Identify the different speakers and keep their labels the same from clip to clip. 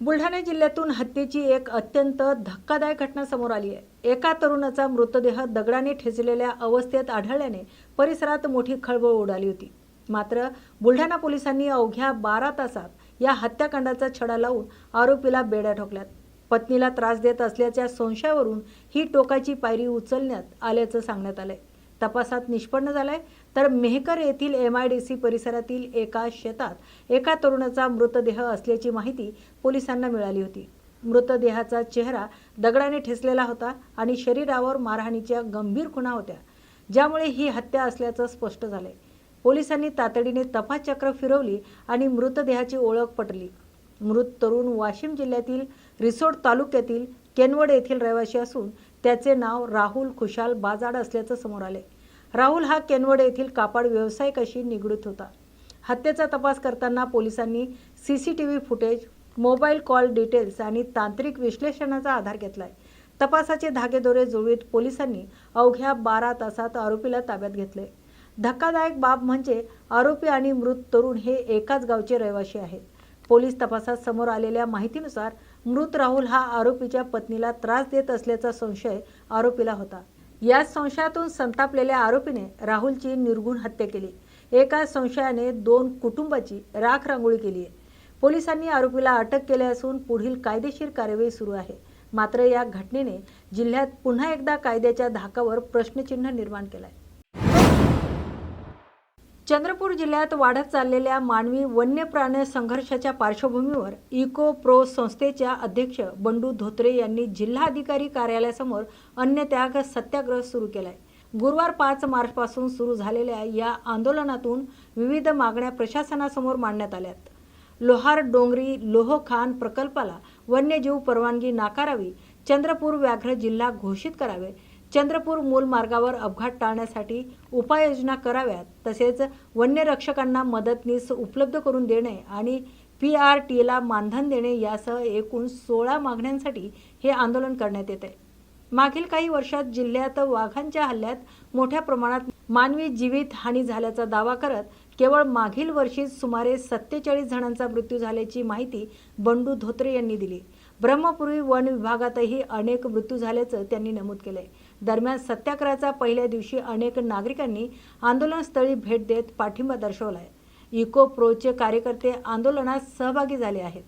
Speaker 1: बुलढाणा जिल्ह्यातून हत्येची एक अत्यंत धक्कादायक घटना समोर आली आहे। एका तरुणाचा मृतदेह दगडाने ठेचलेल्या अवस्थेत आढळल्याने परिसरात मोठी खळबळ उडाली होती। मात्र बुलढाणा पोलिसांनी अवघ्या 12 तासात या हत्याकांडाचा छडा लावून आरोपीला बेड्या ठोकल्यात। पत्नीला त्रास देत असल्याच्या संशयावरून ही टोकाची पायरी उचलण्यात आल्याचं सांगण्यात आलंय। तपासात निष्पन्न झालाय तर मेहकर येथील MIDC परिसरातील एका शेतात एका तरुणाचा मृतदेह असल्याची माहिती पोलिसांना मिळाली होती। मृतदेहाचा चेहरा दगडाने ठेचलेला होता आणि शरीरावर मारहाणीच्या गंभीर खुणा होत्या, ज्यामुळे ही हत्या असल्याचं स्पष्ट झालंय। पोलिसांनी तातडीने तपास चक्र फिरवली आणि मृतदेहाची ओळख पटली। मृत तरुण वाशिम जिल्ह्यातील रिसोड तालुक्यातील केनवड येथील रहिवासी असून त्याचे नाव राहुल खुशाल बाजाड असल्याचं समोर आले। राहुल हा केनवड येथील कापड व्यावसायिकाशी निगडीत होता। हत्येचा तपास करताना पोलिसांनी CCTV footage, mobile call details आणि तांत्रिक विश्लेषणाचा आधार घेतलाय। तपासाचे धागेदोरे जुळवीत पोलिसांनी अवघ्या 12 तासात आरोपीला ताब्यात घेतले। धक्कादायक बाब म्हणजे आरोपी आणि मृत तरुण हे एकाच गावचे रहिवासी आहेत। पोलीस तपासात समोर आलेल्या माहितीनुसार मृत राहुल हा आरोपीच्या पत्नीला त्रास देत असल्याचा संशय आरोपीला होता। या संशयातून संतापलेल्या आरोपीने राहुलची निर्घृण हत्या केली। एका संशयाने 2 कुटुंबाची राख रांगोळी केली आहे। पोलिसांनी आरोपीला अटक केली असून पुढील कायदेशीर कार्यवाही सुरू आहे। मात्र या घटनेने जिल्ह्यात पुन्हा एकदा कायद्याच्या धाकावर प्रश्नचिन्ह निर्माण केलाय। चंद्रपूर जिल्ह्यात वाढत चाललेल्या मानवी वन्य प्राणी संघर्षाच्या पार्श्वभूमीवर इको प्रो संस्थेच्या अध्यक्ष बंडू धोत्रे यांनी जिल्हाधिकारी कार्यालयासमोर अन्नत्याग सत्याग्रह सुरू केलाय। गुरुवार 5 मार्चपासून सुरू झालेल्या या आंदोलनातून विविध मागण्या प्रशासनासमोर मांडण्यात आल्यात। लोहार डोंगरी लोहखान प्रकल्पाला वन्यजीव परवानगी नाकारावी, चंद्रपूर व्याघ्र जिल्हा घोषित करावे, चंद्रपूर मूल मार्गावर अपघात टाळण्यासाठी उपाययोजना कराव्यात, तसेच वन्यरक्षकांना मदतनीस उपलब्ध करून देणे आणि PRTला मानधन देणे यासह एकूण 16 मागण्यांसाठी हे आंदोलन करण्यात येत आहे। मागील काही वर्षात जिल्ह्यात वाघांच्या हल्ल्यात मोठ्या प्रमाणात मानवी जीवित हानी झाल्याचा दावा करत केवळ मागील वर्षीच सुमारे 47 जणांचा मृत्यू झाल्याची माहिती बंडू धोत्रे यांनी दिली। ब्रह्मपुरी वन विभागातही अनेक मृत्यू झाल्याचं त्यांनी नमूद केलंय। दरम्यान सत्याग्रहाच्या पहिल्या दिवशी अनेक नागरिकांनी आंदोलनस्थळी भेट देत पाठिंबा दर्शवलाय। इको प्रोचे कार्यकर्ते आंदोलनात सहभागी झाले आहेत।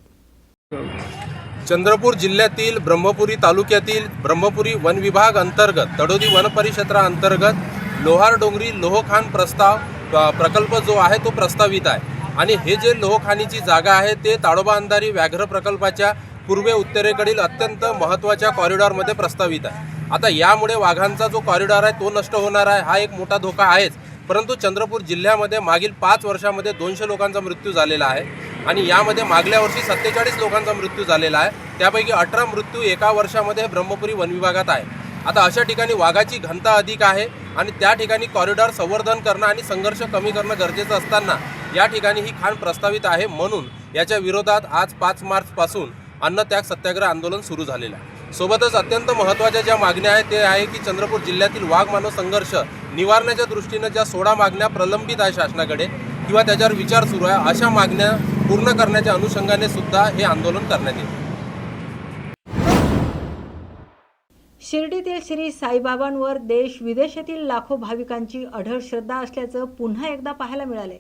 Speaker 2: चंद्रपूर जिल्ह्यातील ब्रह्मपुरी तालुक्यातील ब्रह्मपुरी वन विभाग अंतर्गत तडोदी वन परिक्षेत्रा अंतर्गत लोहार डोंगरी लोहखान प्रकल्प जो आहे तो प्रस्तावित आहे आणि हे जे लोहखानीची जागा आहे ते ताडोबा अंधारी व्याघ्र प्रकल्पाच्या पूर्वे उत्तरेकडील अत्यंत महत्त्वाच्या कॉरिडॉरमध्ये प्रस्तावित आहे। आता यामुळे वाघांचा जो कॉरिडॉर आहे तो नष्ट होणार आहे, हा एक मोठा धोका आहेच। परंतु चंद्रपूर जिल्ह्यामध्ये मागील 5 वर्षामध्ये 200 लोकांचा मृत्यू झालेला आहे आणि यामध्ये मागल्या वर्षी 47 लोकांचा मृत्यू झालेला आहे। त्यापैकी 18 मृत्यू एका वर्षामध्ये ब्रह्मपुरी वन विभागात आहे। आता अशा ठिकाणी वाघाची घनता अधिक आहे आणि त्या ठिकाणी कॉरिडॉर संवर्धन करणं आणि संघर्ष कमी करणं गरजेचं असताना या ठिकाणी ही खाण प्रस्तावित आहे। म्हणून याच्या विरोधात आज 5 मार्चपासून अन्नत्याग सत्याग्रह आंदोलन सुरू झालेलं आहे। सोबतच अत्यंत महत्त्वाच्या ज्या मागण्या आहेत ते आहे की चंद्रपूर जिल्ह्यातील वाघ मानव संघर्ष निवारण्याच्या दृष्टीनं ज्या 16 मागण्या प्रलंबित आहे शासनाकडे किंवा त्याच्यावर विचार सुरू आहे, अशा मागण्या पूर्ण करण्याच्या अनुषंगाने सुद्धा हे आंदोलन करण्यात येईल।
Speaker 1: शिर्डीतील श्री साईबाबांवर देश विदेशातील लाखो भाविकांची अढळ श्रद्धा असल्याचं पुन्हा एकदा पाहायला मिळाले।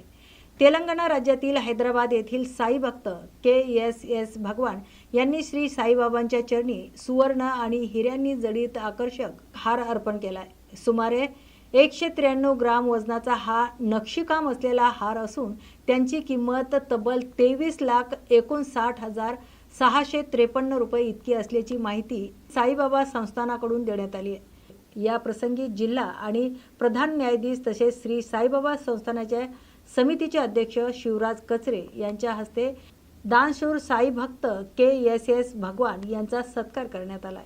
Speaker 1: तेलंगणा राज्यातील हैदराबाद येथील साई भक्त KSS भगवान यांनी श्री साईबाबांच्या चरणी सुवर्ण आणि हिऱ्यांनी जडित आकर्षक हार अर्पण केलाय। सुमारे 193 ग्राम वजनाचा हा नक्षीकाम असलेला हार असून त्यांची किंमत तब्बल 23,59,653 रुपये इतकी असल्याची माहिती साईबाबा संस्थानाकडून देण्यात आली आहे। या प्रसंगी जिल्हा आणि प्रधान न्यायाधीश तसेच श्री साईबाबा संस्थानाच्या समितीचे अध्यक्ष शिवराज कचरे यांच्या हस्ते दानशूर साई भक्त KSS भगवान यांचा सत्कार करण्यात आला।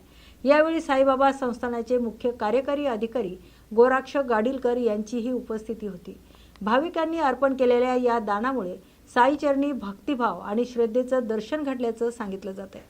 Speaker 1: यावेळी साईबाबा संस्थानाचे मुख्य कार्यकारी अधिकारी गोराक्ष गाडीलकर यांचीही उपस्थिती होती। भाविकांनी अर्पण केलेल्या या दानामुळे साईचरणी भक्तिभाव आणि श्रद्धेचं दर्शन घडल्याचं सांगितलं जातंय।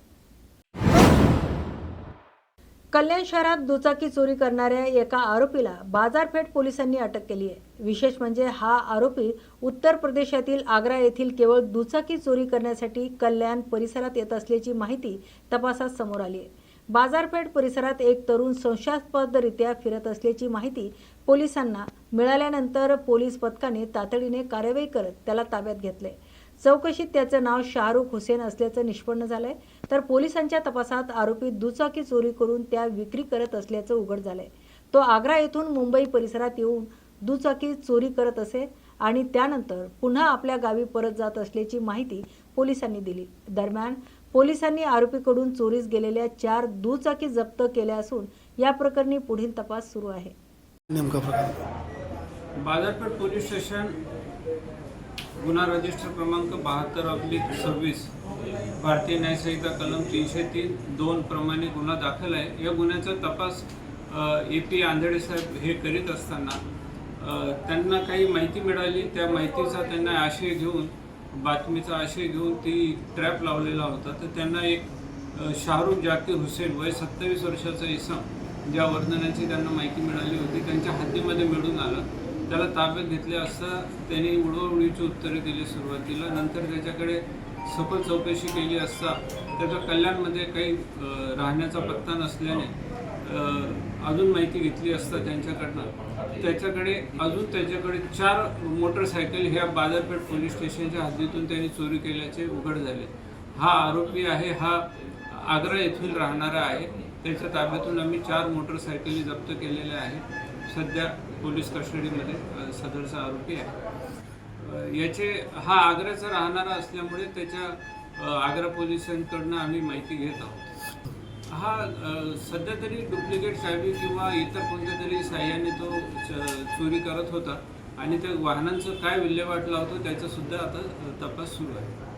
Speaker 1: कल्याण शहरात दुचाकी चोरी करणाऱ्या एका आरोपीला बाजारपेठ पोलिसांनी अटक केली आहे। विशेष म्हणजे हा आरोपी उत्तर प्रदेशातील आग्रा येथील केवळ दुचाकी चोरी करण्यासाठी कल्याण परिसरात येत असल्याची माहिती तपासात समोर आली आहे। बाजारपेठ परिसरात एक तरुण संशयास्पदरित्या फिरत असल्याची माहिती पोलिसांना मिळाल्यानंतर पोलीस पथकाने तातडीने कार्यवाही करत त्याला ताब्यात घेतले। चौकशीत त्याचं नाव शाहरुख हुसेन असल्याचं निष्पन्न झालंय, तर पोलिसांच्या तपासात आरोपी दुचाकी चोरी करून त्या विक्री करत असल्याचं उघड झालंय। तो आग्रा येथून मुंबई परिसरात येऊन दुचाकी चोरी करत असे आणि त्यानंतर पुन्हा आपल्या गावी परत जात असल्याची माहिती पोलिसांनी दिली। दरम्यान पोलिसांनी आरोपीकडून चोरीस गेलेल्या 4 दुचाकी जप्त केल्या असून या प्रकरणी पुढील तपास सुरू आहे।
Speaker 3: नेमका प्रकार
Speaker 4: बाजारपेठ पोलीस स्टेशन गुन्हा रजिस्टर क्रमांक 72/26 भारतीय न्याय संहिता कलम 303(2) प्रमाणे गुन्हा दाखल आहे। या गुन्ह्याचा तपास AP आंधळे साहेब हे करीत असताना त्यांना काही माहिती मिळाली। त्या माहितीचा त्यांना आशय घेऊन, बातमीचा आशय घेऊन ती ट्रॅप लावलेला होता। तर त्यांना एक शाहरुख जाकीर हुसेन वय 27 वर्षाचा इसम, ज्या वर्णनाची त्यांना माहिती मिळाली होती, त्यांच्या हद्दीमध्ये मिळून आला। त्याला ताब्यात घेतले असता त्यांनी उडवाउडवीची उत्तरे दिली सुरुवातीला। नंतर त्याच्याकडे सखोल चौकशी केली असता त्याच्या कल्याणमध्ये काही राहण्याचा पत्ता नसल्याने अजून माहिती घेतली असता त्यांच्याकडनं त्याच्याकडे 4 मोटरसायकल ह्या बाजारपेठ पोलीस स्टेशनच्या हद्दीतून त्यांनी चोरी केल्याचे उघड झाले। हा आरोपी आहे, हा आग्रा येथील राहणारा आहे। त्याच्या ताब्यातून आम्ही 4 मोटरसायकली जप्त केलेल्या आहेत। सध्या पोलीस कस्टडीमध्ये सदरचा आरोपी आहे। हा आग्र्याचा राहणारा असल्यामुळे त्याच्या आग्रा पोलिसांकडनं आम्ही माहिती घेत आहोत। हा सध्या तरी डुप्लिकेट चावी किंवा इतर कोणत्या तरी साह्याने तो चोरी करत होता आणि त्या वाहनांचं काय विल्हेवाट लावतो त्याचा सुद्धा आता तपास सुरू आहे।